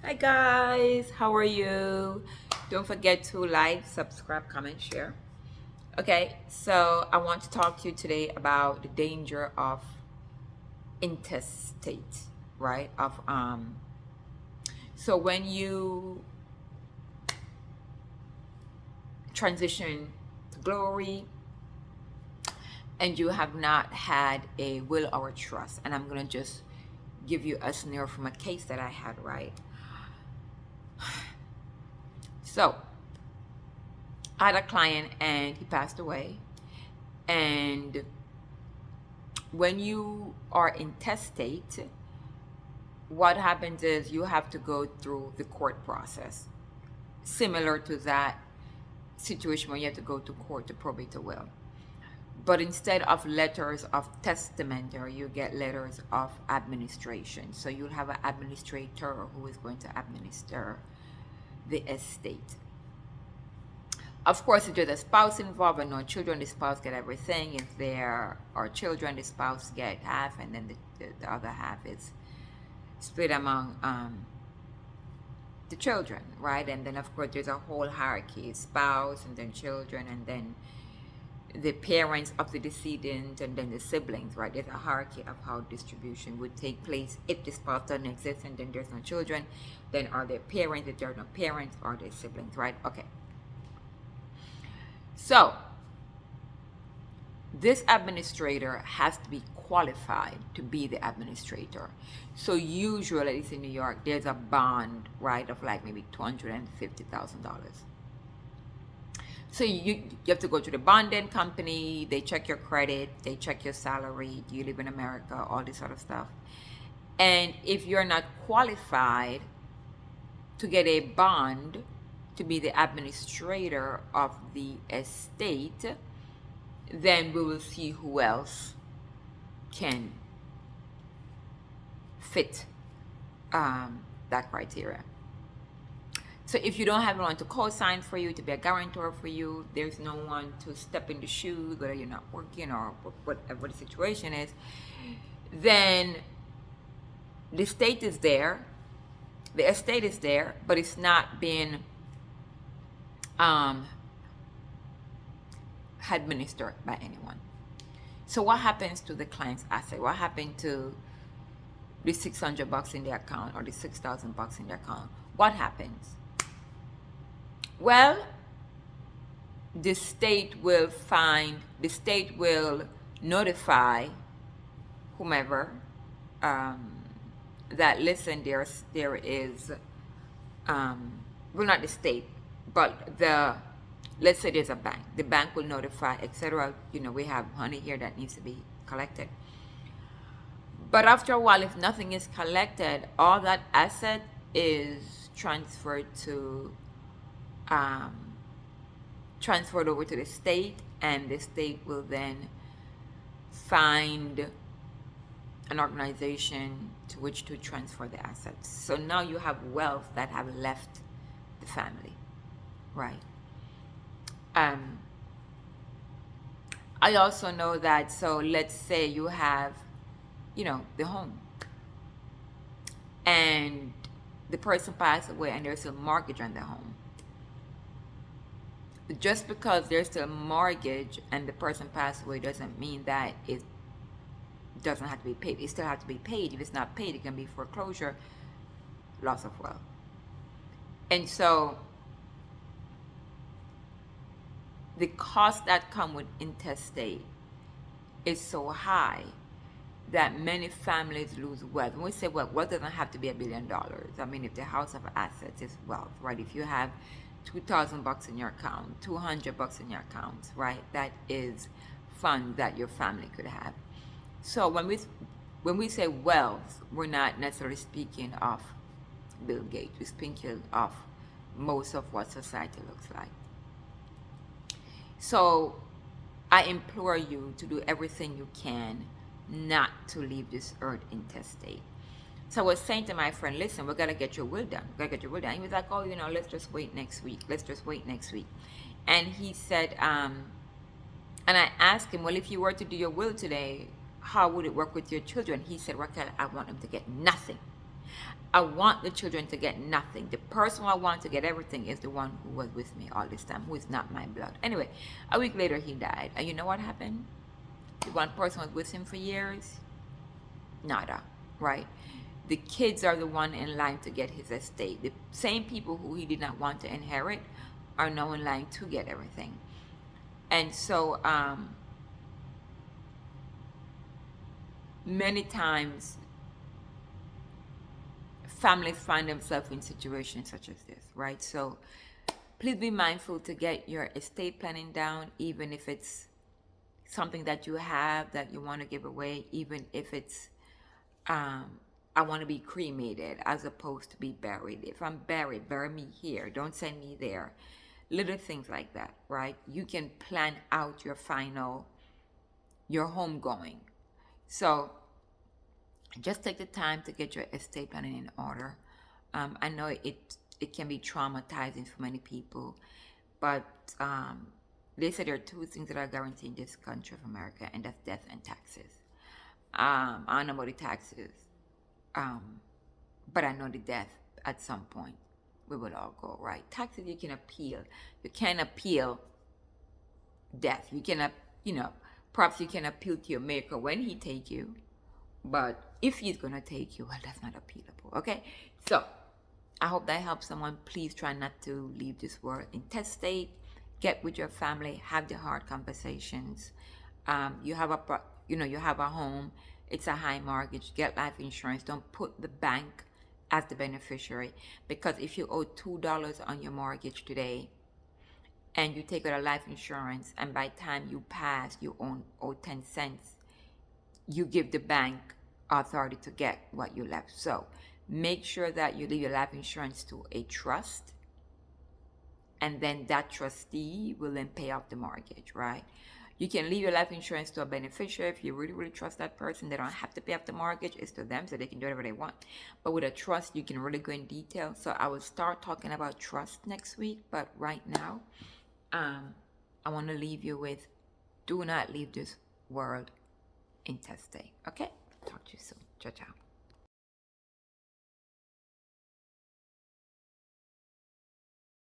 Hi guys, how are you? Don't forget to like, subscribe, comment, share. Okay, so I want to talk to you today about the danger of intestate, right? So when you transition to glory and you have not had a will or a trust, and I'm gonna just give you a scenario from a case that I had, right? So I had a client and he passed away. And when you are intestate, what happens is you have to go through the court process, similar to that situation where you have to go to court to probate a will. But instead of letters of testamentary, you get letters of administration. So you'll have an administrator who is going to administer the estate. Of course, if there's a spouse involved and no children, the spouse get everything. If there are children, the spouse get half, and then the other half is split among the children, right? And then, of course, there's a whole hierarchy: spouse, and then children, and then the parents of the decedent, and then the siblings, right? There's a hierarchy of how distribution would take place if the spouse doesn't exist and then there's no children. Then are there parents? If there are no parents, are there siblings, right? Okay. So this administrator has to be qualified to be the administrator. So usually, at least in New York, there's a bond, right, of like maybe $250,000. So you have to go to the bonding company. They check your credit. They check your salary. Do you live in America? All this sort of stuff. And if you're not qualified to get a bond to be the administrator of the estate, then we will see who else can fit that criteria. So if you don't have anyone to co-sign for you, to be a guarantor for you, there's no one to step in the shoes, whether you're not working or whatever the situation is, then the estate is there, but it's not being administered by anyone. So what happens to the client's asset? What happened to the $600 in the account or the $6,000 in the account? What happens? Well, the state will notify whomever that listen, there is well, not the state, but let's say there's a bank. The bank will notify, etc. We have money here that needs to be collected. But after a while, if nothing is collected, all that asset is transferred over to the state, and the state will then find an organization to which to transfer the assets. So now you have wealth that have left the family, right? I also know that, so let's say you have, the home, and the person passed away and there's a mortgage on the home. Just because there's still a mortgage and the person passed away doesn't mean that it doesn't have to be paid. It still has to be paid. If it's not paid, it can be foreclosure, loss of wealth. And so the cost that come with intestate is so high that many families lose wealth. When we say wealth doesn't have to be $1 billion. I mean, if the house of assets is wealth, right? If you have $2,000 in your account, $200 in your account, right? That is funds that your family could have. So when we say wealth, we're not necessarily speaking of Bill Gates. We're speaking of most of what society looks like. So I implore you to do everything you can not to leave this earth intestate. So I was saying to my friend, listen, we got to get your will done. He was like, oh, let's just wait next week. And he said, and I asked him, well, if you were to do your will today, how would it work with your children? He said, Raquel, I want them to get nothing. I want the children to get nothing. The person who I want to get everything is the one who was with me all this time, who is not my blood. Anyway, a week later he died. And you know what happened? The one person was with him for years, nada, right? The kids are the one in line to get his estate. The same people who he did not want to inherit are now in line to get everything. And so many times families find themselves in situations such as this, right? So please be mindful to get your estate planning down, even if it's something that you have that you want to give away, even if it's I want to be cremated as opposed to be buried. If I'm buried, bury me here, don't send me there. Little things like that, right? You can plan out your homegoing. So just take the time to get your estate planning in order. I know it can be traumatizing for many people, but they say there are two things that are guaranteed in this country of America, and that's death and taxes. I don't know about the taxes, but I know the death at some point we will all go, right? Taxes you can appeal. You can appeal death. You can, perhaps you can appeal to your maker when he take you, but if he's gonna take you, well, that's not appealable, okay? So I hope that helps someone. Please try not to leave this world intestate. Get with your family, have the hard conversations. You have a home, it's a high mortgage, get life insurance. Don't put the bank as the beneficiary, because if you owe $2 on your mortgage today and you take out a life insurance and by the time you pass you owe 10 cents, you give the bank authority to get what you left. So make sure that you leave your life insurance to a trust, and then that trustee will then pay off the mortgage, right? You can leave your life insurance to a beneficiary if you really, really trust that person. They don't have to pay off the mortgage. It's to them, so they can do whatever they want. But with a trust, you can really go in detail. So I will start talking about trust next week. But right now, I want to leave you with, do not leave this world intestate. Okay? Talk to you soon. Ciao, ciao.